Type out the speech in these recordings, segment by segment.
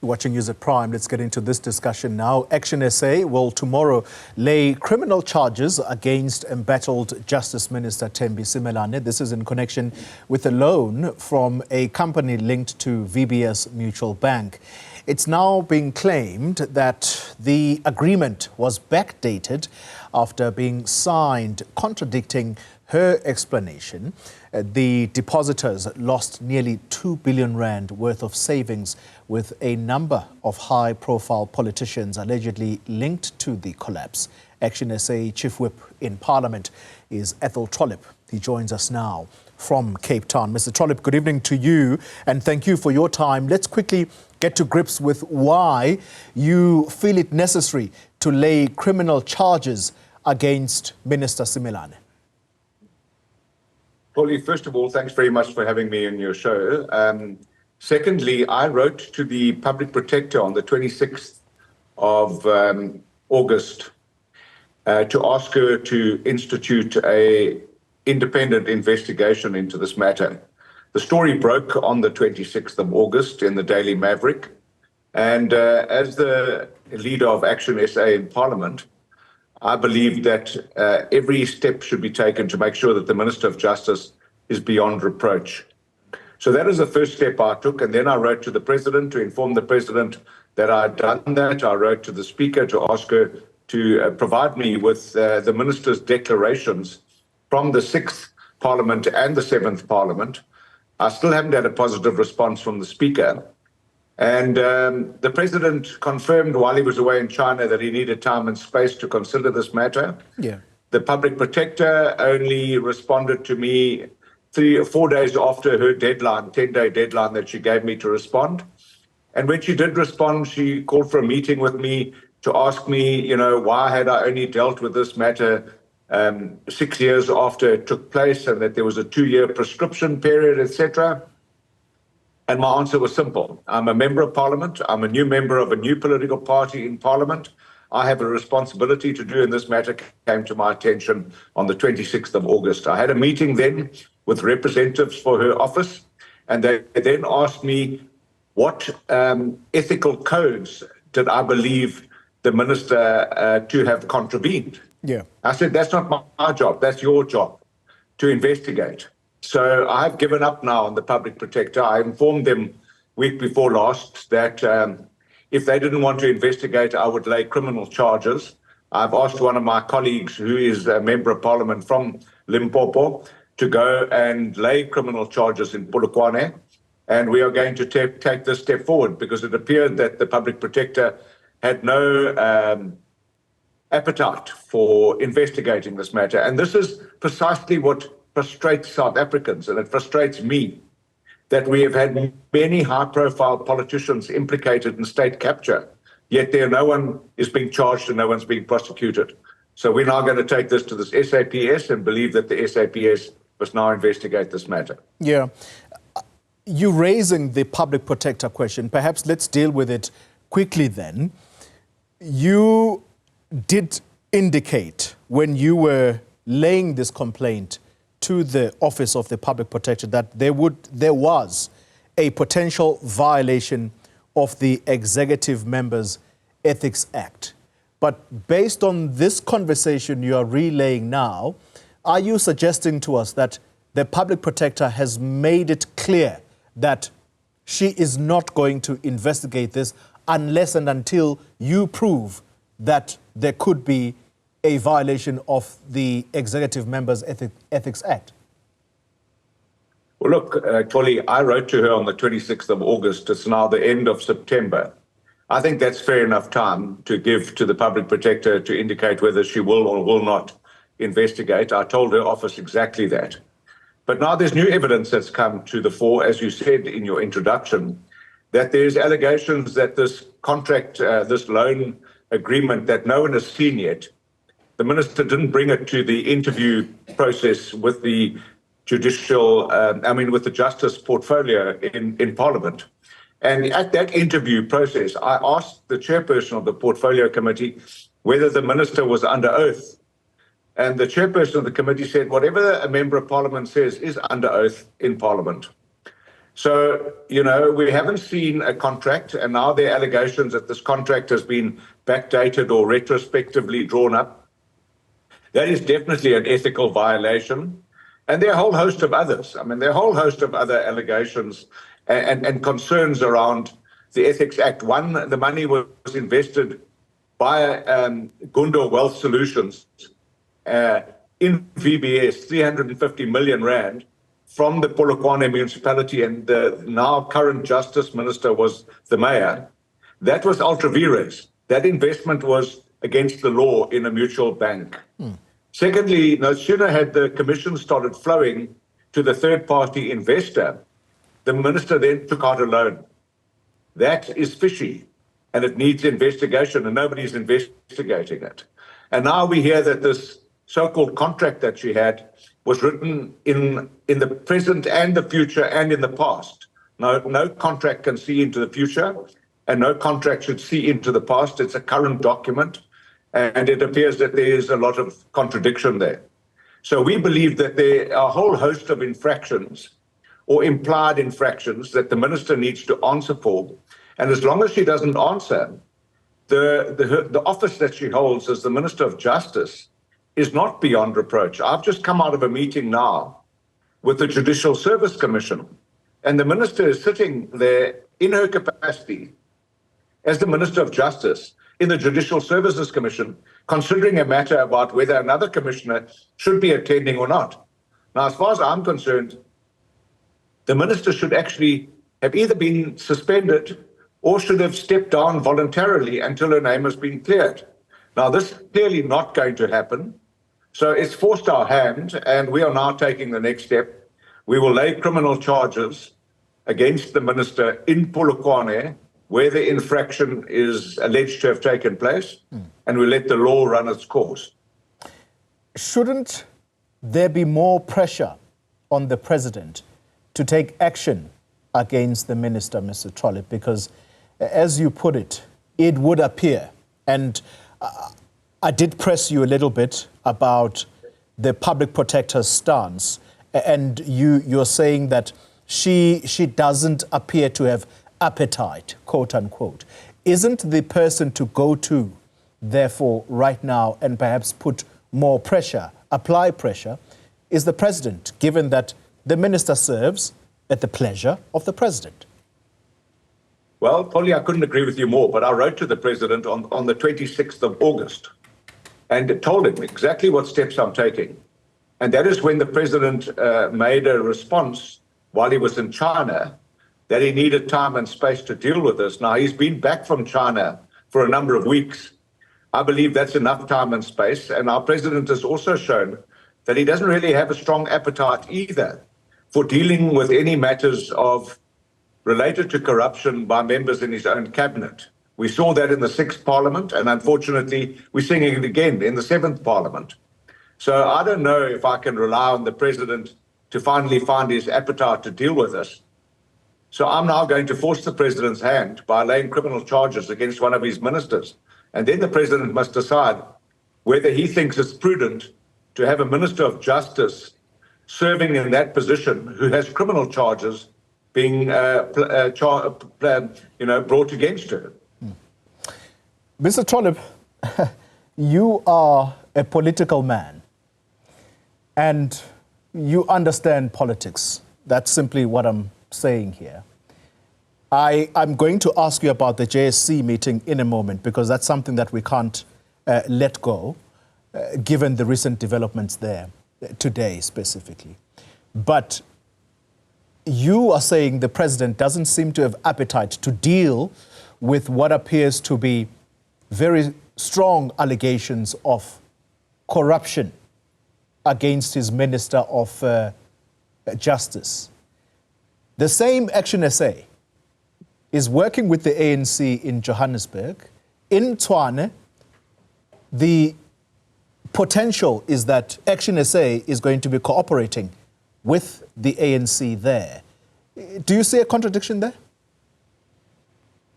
Watching News at Prime, let's get into this discussion now. ActionSA will tomorrow lay criminal charges against embattled Justice Minister Thembi Simelane. This is in connection with a loan from a company linked to VBS Mutual Bank. It's now being claimed that the agreement was backdated after being signed, contradicting her explanation. The depositors lost nearly 2 billion rand worth of savings, with a number of high-profile politicians allegedly linked to the collapse. ActionSA Chief Whip in Parliament is Athol Trollip. He joins us now from Cape Town. Mr. Trollip, good evening to you, and thank you for your time. Let's quickly get to grips with why you feel it necessary to lay criminal charges against Minister Simelane. Paulie, first of all, thanks very much for having me on your show. Secondly, I wrote to the Public Protector on the 26th of August to ask her to institute an independent investigation into this matter. The story broke on the 26th of August in the Daily Maverick. And as the leader of ActionSA in Parliament, I believe that every step should be taken to make sure that the Minister of Justice is beyond reproach. So that is the first step I took. And then I wrote to the President to inform the President that I had done that. I wrote to the Speaker to ask her to provide me with the Minister's declarations from the 6th Parliament and the 7th Parliament. I still haven't had a positive response from the Speaker. And the President confirmed while he was away in China that he needed time and space to consider this matter. Yeah. The Public Protector only responded to me 3 or 4 days after her deadline, 10-day deadline that she gave me to respond. And when she did respond, she called for a meeting with me to ask me, why had I only dealt with this matter 6 years after it took place, and that there was a 2-year prescription period, etc. And my answer was simple. I'm a member of Parliament. I'm a new member of a new political party in Parliament. I have a responsibility to do, and this matter came to my attention on the 26th of August. I had a meeting then with representatives for her office, and they then asked me what ethical codes did I believe the minister to have contravened. Yeah. I said, that's not my job, that's your job to investigate. So I've given up now on the Public Protector. I informed them week before last that if they didn't want to investigate, I would lay criminal charges. I've asked one of my colleagues, who is a member of Parliament from Limpopo, to go and lay criminal charges in Polokwane. And we are going to take this step forward, because it appeared that the Public Protector had no appetite for investigating this matter. And this is precisely what frustrates South Africans, and it frustrates me, that we have had many high-profile politicians implicated in state capture, yet no one is being charged and no one's being prosecuted. So we're now going to take this to the SAPS and believe that the SAPS must now investigate this matter. Yeah. You raising the Public Protector question, perhaps let's deal with it quickly then. You did indicate when you were laying this complaint to the Office of the Public Protector that there was a potential violation of the Executive Members Ethics Act. But based on this conversation you are relaying now, are you suggesting to us that the Public Protector has made it clear that she is not going to investigate this unless and until you prove that there could be a violation of the Executive Members Ethics Act? Well, look, Tolly, I wrote to her on the 26th of August. It's now the end of September. I think that's fair enough time to give to the Public Protector to indicate whether she will or will not investigate. I told her office exactly that. But now there's new evidence that's come to the fore, as you said in your introduction, that there's allegations that this contract, this loan agreement that no one has seen yet, the minister didn't bring it to the interview process with the with the justice portfolio in Parliament. And at that interview process, I asked the chairperson of the portfolio committee whether the minister was under oath. And the chairperson of the committee said, whatever a member of Parliament says is under oath in Parliament. So, we haven't seen a contract, and now there are allegations that this contract has been backdated or retrospectively drawn up. That is definitely an ethical violation. And there are a whole host of others. I mean, there are a whole host of other allegations and concerns around the Ethics Act. One, the money was invested by Gundo Wealth Solutions in VBS, 350 million rand, from the Polokwane municipality, and the now current Justice Minister was the mayor. That was ultra vires. That investment was against the law in a mutual bank. Secondly, no sooner had the commission started flowing to the third-party investor, the minister then took out a loan. That is fishy, and it needs investigation, and nobody's investigating it. And now we hear that this so-called contract that she had was written in the present and the future and in the past. No contract can see into the future, and no contract should see into the past. It's a current document, and it appears that there is a lot of contradiction there. So we believe that there are a whole host of infractions or implied infractions that the minister needs to answer for. And as long as she doesn't answer, the office that she holds as the Minister of Justice is not beyond reproach. I've just come out of a meeting now with the Judicial Service Commission, and the minister is sitting there in her capacity as the Minister of Justice in the Judicial Services Commission, considering a matter about whether another commissioner should be attending or not. Now, as far as I'm concerned, the minister should actually have either been suspended or should have stepped down voluntarily until her name has been cleared. Now, this is clearly not going to happen. So it's forced our hand, and we are now taking the next step. We will lay criminal charges against the minister in Polokwane, where the infraction is alleged to have taken place, and we let the law run its course. Shouldn't there be more pressure on the president to take action against the minister, Mr. Trollip? Because, as you put it, it would appear, and I did press you a little bit about the public protector's stance, and you're saying that she doesn't appear to have appetite, quote unquote. Isn't the person to go to, therefore, right now, and perhaps put more pressure, apply pressure, is the president, given that the minister serves at the pleasure of the president? Well, Polly, I couldn't agree with you more, but I wrote to the president on the 26th of August and told him exactly what steps I'm taking. And that is when the president made a response while he was in China that he needed time and space to deal with this. Now, he's been back from China for a number of weeks. I believe that's enough time and space. And our president has also shown that he doesn't really have a strong appetite either for dealing with any matters related to corruption by members in his own cabinet. We saw that in the 6th Parliament, and unfortunately, we're seeing it again in the 7th Parliament. So I don't know if I can rely on the president to finally find his appetite to deal with this. So I'm now going to force the president's hand by laying criminal charges against one of his ministers. And then the president must decide whether he thinks it's prudent to have a minister of justice serving in that position who has criminal charges being brought against her. Mr. Trollip, you are a political man and you understand politics. That's simply what I'm saying here. I'm going to ask you about the JSC meeting in a moment, because that's something that we can't let go, given the recent developments there, today specifically. But you are saying the president doesn't seem to have appetite to deal with what appears to be very strong allegations of corruption against his Minister of Justice. The same ActionSA is working with the ANC in Johannesburg. In Tshwane, the potential is that ActionSA is going to be cooperating with the ANC there. Do you see a contradiction there?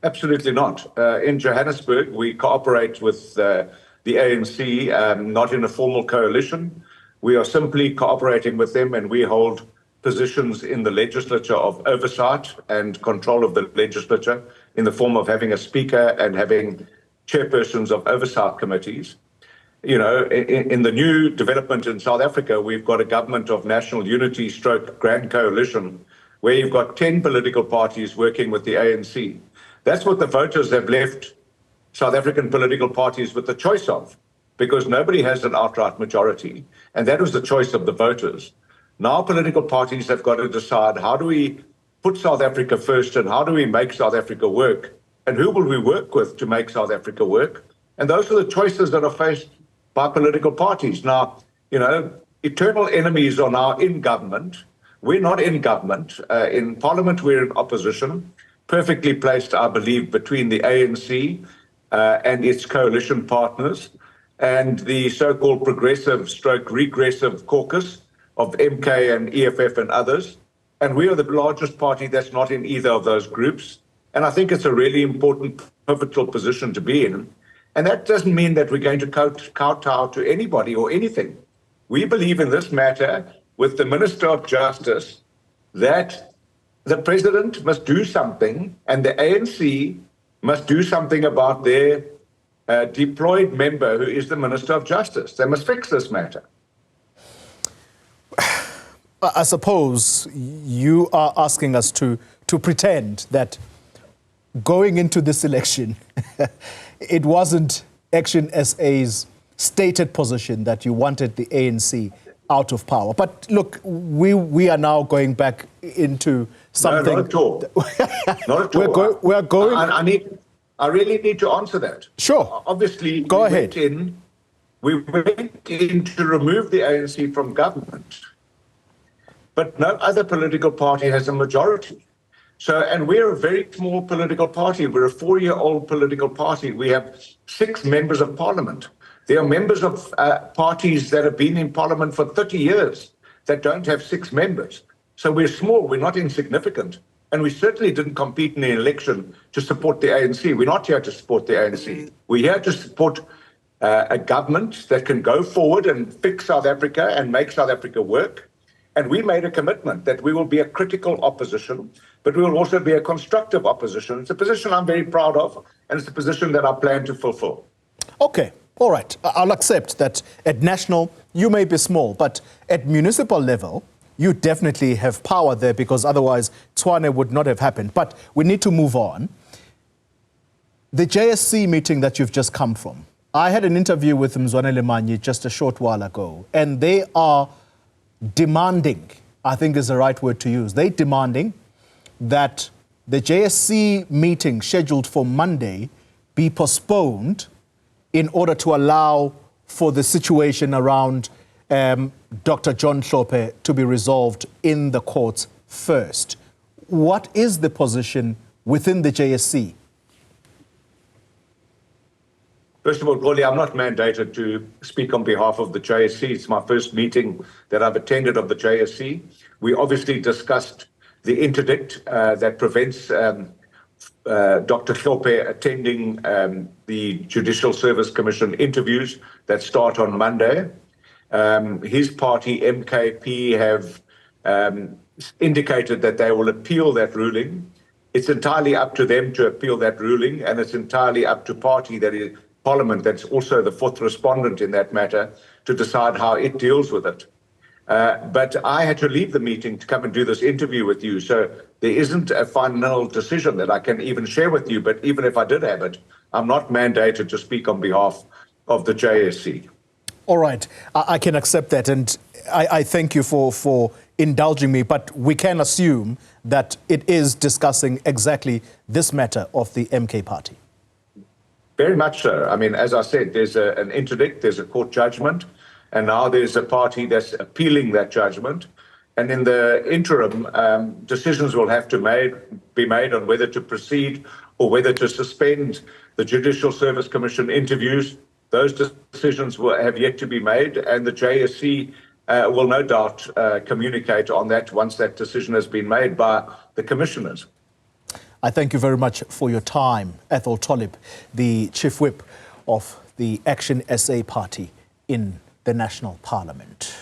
Absolutely not. In Johannesburg, we cooperate with the ANC, not in a formal coalition. We are simply cooperating with them, and we hold positions in the legislature of oversight and control of the legislature in the form of having a speaker and having chairpersons of oversight committees. You know, in the new development in South Africa, we've got a government of national unity stroke grand coalition where you've got 10 political parties working with the ANC. That's what the voters have left South African political parties with the choice of, because nobody has an outright majority, and that was the choice of the voters. Now political parties have got to decide, how do we put South Africa first, and how do we make South Africa work, and who will we work with to make South Africa work? And those are the choices that are faced by political parties. Now, you know, eternal enemies are now in government. We're not in government. In Parliament, we're in opposition, perfectly placed, I believe, between the ANC and its coalition partners and the so-called progressive stroke regressive caucus of MK and EFF and others. And we are the largest party that's not in either of those groups. And I think it's a really important, pivotal position to be in. And that doesn't mean that we're going to kowtow to anybody or anything. We believe in this matter with the Minister of Justice that the President must do something and the ANC must do something about their deployed member who is the Minister of Justice. They must fix this matter. I suppose you are asking us to pretend that going into this election, it wasn't ActionSA's stated position that you wanted the ANC out of power. But look, we are now going back into something. No, not at all. Not at all. We're going. I really need to answer that. Sure. Obviously, go ahead. We went in to remove the ANC from government, but no other political party has a majority. So, and we're a very small political party. We're a 4-year-old political party. We have 6 members of parliament. There are members of parties that have been in parliament for 30 years that don't have 6 members. So we're small, we're not insignificant. And we certainly didn't compete in the election to support the ANC. We're not here to support the ANC. We're here to support a government that can go forward and fix South Africa and make South Africa work. And we made a commitment that we will be a critical opposition, but we will also be a constructive opposition. It's a position I'm very proud of, and it's a position that I plan to fulfill. Okay, all right. I'll accept that at national, you may be small, but at municipal level, you definitely have power there, because otherwise Tshwane would not have happened. But we need to move on. The JSC meeting that you've just come from, I had an interview with Mzwane Lemanyi just a short while ago, and they are demanding, I think is the right word to use, they're demanding that the JSC meeting scheduled for Monday be postponed in order to allow for the situation around Dr. John Trollip to be resolved in the courts first. What is the position within the JSC? First of all, Goli, I'm not mandated to speak on behalf of the JSC. It's my first meeting that I've attended of the JSC. We obviously discussed the interdict that prevents Dr. Trollip attending the Judicial Service Commission interviews that start on Monday. His party, MKP, have indicated that they will appeal that ruling. It's entirely up to them to appeal that ruling, and it's entirely up to party that is Parliament, that's also the 4th respondent in that matter, to decide how it deals with it. But I had to leave the meeting to come and do this interview with you, so there isn't a final decision that I can even share with you, but even if I did have it, I'm not mandated to speak on behalf of the JSC. All right, I can accept that, and I thank you for indulging me, but we can assume that it is discussing exactly this matter of the MK party. Very much so. I mean, as I said, there's an interdict, there's a court judgment, and now there's a party that's appealing that judgment. And in the interim, decisions will have to be made on whether to proceed or whether to suspend the Judicial Service Commission interviews. Those decisions will have yet to be made, and the JSC will no doubt communicate on that once that decision has been made by the commissioners. I thank you very much for your time, Athol Trollip, the Chief Whip of the ActionSA party in the National Parliament.